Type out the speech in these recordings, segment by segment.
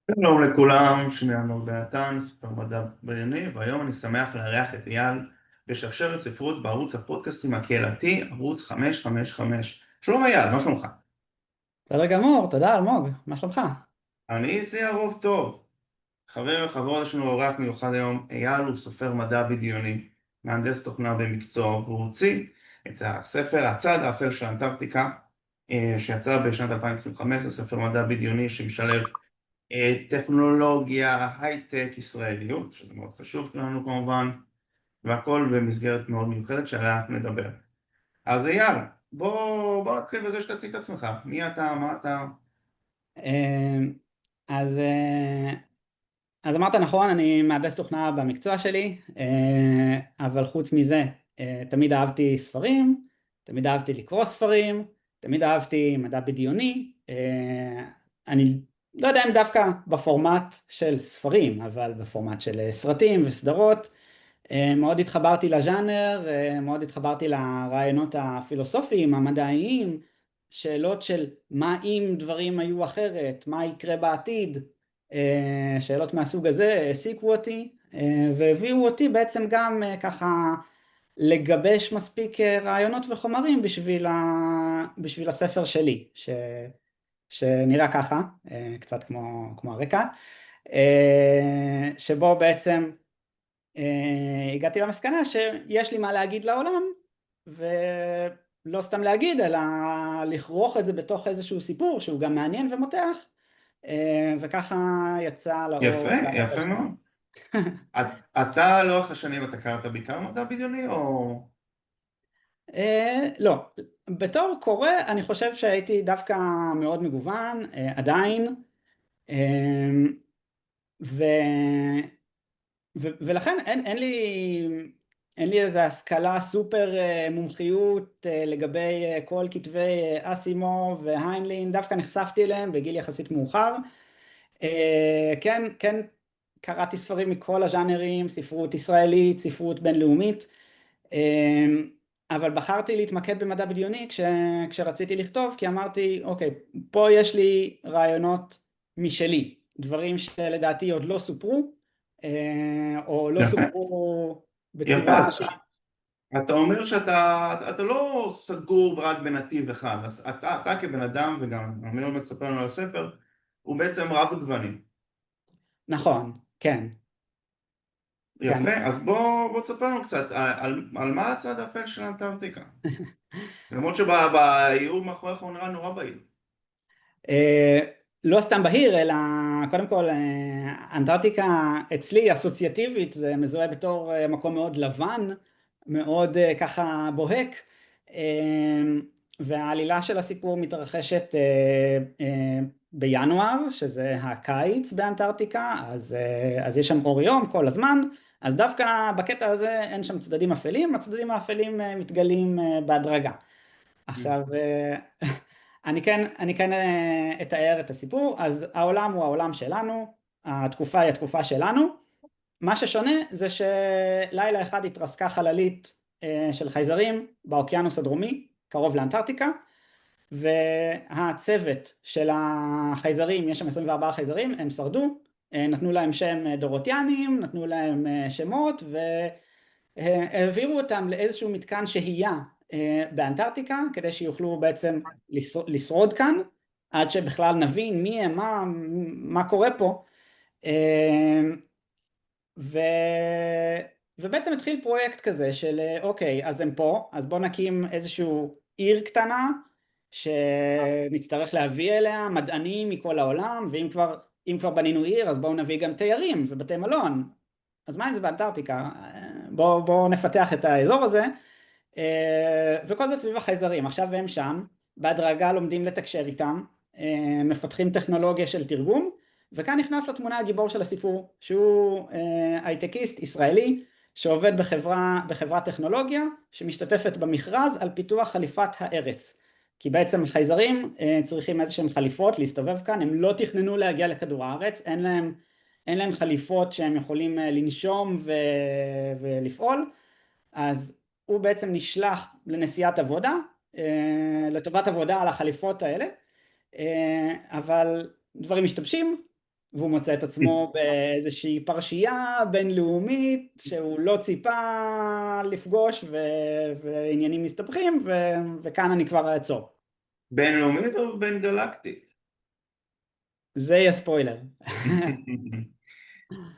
שלום לכולם, שמי אלמוג דעתן, סופר מדע בדיוני, והיום אני שמח לארח את אייל בשרשרת ספרות בערוץ הפודקאסטים הקהילתי, ערוץ 555. שלום אייל, מה שלומך? בסדר גמור, תודה אלמוג, מה שלומך? אני אצלי הרוב טוב. חבר וחברות, יש לנו אורח מיוחד היום. אייל הוא סופר מדע בדיוני, מהנדס תוכנה במקצוע, והוא הוציא את הספר הצד האפל של אנטארקטיקה, שיצא בשנת 2025, זה ספר מדע בדיוני שמשלב טכנולוגיה, הייטק, ישראליות, שזה מאוד חשוב לנו כמובן, והכל במסגרת מאוד מיוחדת שעליה נדבר. אז אייל, בוא נתחיל בזה שתציג את עצמך. מי אתה, מה אתה? אמ, אז, אה, אז אמרת נכון, אני מהנדס תוכנה במקצוע שלי, אבל חוץ מזה, תמיד אהבתי ספרים, תמיד אהבתי לקרוא ספרים, תמיד אהבתי מדע בדיוני. אני לא יודע אם דווקא בפורמט של ספרים, אבל בפורמט של סרטים וסדרות. מאוד התחברתי לז'אנר, מאוד התחברתי לרעיונות הפילוסופיים, המדעיים, שאלות של מה אם דברים היו אחרת, מה יקרה בעתיד, שאלות מהסוג הזה העסיקו אותי, והביאו אותי בעצם גם ככה לגבש מספיק רעיונות וחומרים בשביל הספר שלי, שנראה ככה, קצת כמו הרקע, שבו בעצם הגעתי למסקנה שיש לי מה להגיד לעולם, ולא סתם להגיד, אלא לכרוך את זה בתוך איזשהו סיפור שהוא גם מעניין ומותח, וככה יצא לאור יפה, הצד האפל יפה שלנו. מאוד. אתה לאורך השנים אתה קראת בעיקר מדע בדיוני או... לא, בתור קורא אני חושב שהייתי דווקא מאוד מגוון, עדיין, ו... ולכן אין לי איזו השכלה סופר מומחיות לגבי כל כתבי אסימוב והיינלין, דווקא נחשפתי אליהם בגיל יחסית מאוחר. כן, כן, קראתי ספרים מכל הז'אנרים, ספרות ישראלית, ספרות בינלאומית, אבל בחרתי להתמקד במדע בדיוני כשרציתי לכתוב, כי אמרתי, אוקיי, פה יש לי רעיונות משלי, דברים שלדעתי עוד לא סופרו, או לא יפה, סופרו יפה. בצורה אז אתה אומר שאתה לא סגור רק בנתיב אחד, אז אתה כבן אדם, וגם אמיר מצפה לנו על הספר, הוא בעצם רב גוונים. נכון, כן, כן. יפה, אז בוא תספר לנו קצת על מה הצד האפל של אנטארקטיקה. למרות שבאיור מאחוריך הוא נראה נורא בהיר. אה, לא סתם בהיר, אלא קודם כל אנטארקטיקה אצלי אסוציאטיבית זה מזוהה בתור מקום מאוד לבן, מאוד ככה בוהק, והעלילה של הסיפור מתרחשת בינואר, שזה הקיץ באנטארקטיקה, אז יש שם אור יום כל הזמן, אז דווקא בקטע הזה אין שם צדדים אפלים, הצדדים האפלים מתגלים בהדרגה. עכשיו, אני כן אתאר את הסיפור. אז העולם הוא העולם שלנו, התקופה היא התקופה שלנו. מה ששונה זה שלילה אחד התרסקה חללית של חייזרים באוקיינוס הדרומי, קרוב לאנטארקטיקה, והצוות של החייזרים, יש שם 24 חייזרים, הם שרדו, נתנו להם שם דורוטיאנים, נתנו להם שמות, והעבירו אותם לאיזשהו מתקן שהייה באנטארקטיקה, כדי שיוכלו בעצם לשרוד כאן, עד שבכלל נבין מי הם, מה קורה פה. ו... ובעצם התחיל פרויקט כזה של אוקיי, אז הם פה, אז בוא נקים איזשהו עיר קטנה, שנצטרך להביא אליה מדענים מכל העולם, ואם כבר בנינו עיר, אז בואו נביא גם תיירים ובתי מלון. אז מה אם זה באנטארקטיקה? בואו נפתח את האזור הזה, וכל זה סביב החייזרים. עכשיו הם שם, בהדרגה לומדים לתקשר איתם, מפתחים טכנולוגיה של תרגום, וכאן נכנס לתמונה הגיבור של הסיפור, שהוא הייטקיסט ישראלי, שעובד בחברת טכנולוגיה, שמשתתפת במכרז על פיתוח חליפת הארץ. כי בעצם חייזרים צריכים איזשהם חליפות להסתובב כאן, הם לא תכננו להגיע לכדור הארץ, אין להם חליפות שהם יכולים לנשום ולפעול, אז הוא בעצם נשלח לנסיעת עבודה, לטובת עבודה על החליפות האלה, אבל דברים משתבשים, והוא מוצא את עצמו באיזושהי פרשייה בינלאומית שהוא לא ציפה לפגוש, ועניינים מסתבכים, וכאן אני כבר אעצור. בינלאומית או בין גלקטית? זה יהיה ספוילר.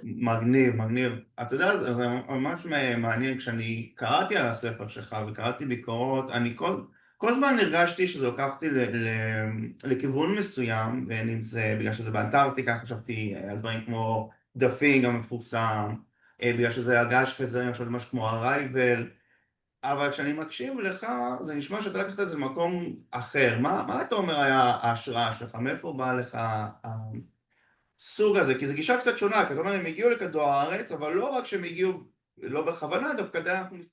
מגניב, מגניב. אתה יודע, זה ממש מעניין, כשאני קראתי על הספר שלך וקראתי ביקורות, אני כל זמן הרגשתי שזה לוקח אותי לכיוון מסוים, בין אם זה בגלל שזה באנטארקטיקה, חשבתי על דברים כמו דפינג המפורסם, בגלל שזה הרגש כזה, אני חשבתי משהו כמו הרייבל, אבל כשאני מקשיב לך, זה נשמע שאתה לקחת את זה למקום אחר. מה אתה אומר היה ההשראה שלך? מאיפה בא לך סוג הזה? כי זו גישה קצת שונה, כי אתה אומר, הם הגיעו לכדור הארץ, אבל לא רק שהם הגיעו לא בכוונה, דווקא די אנחנו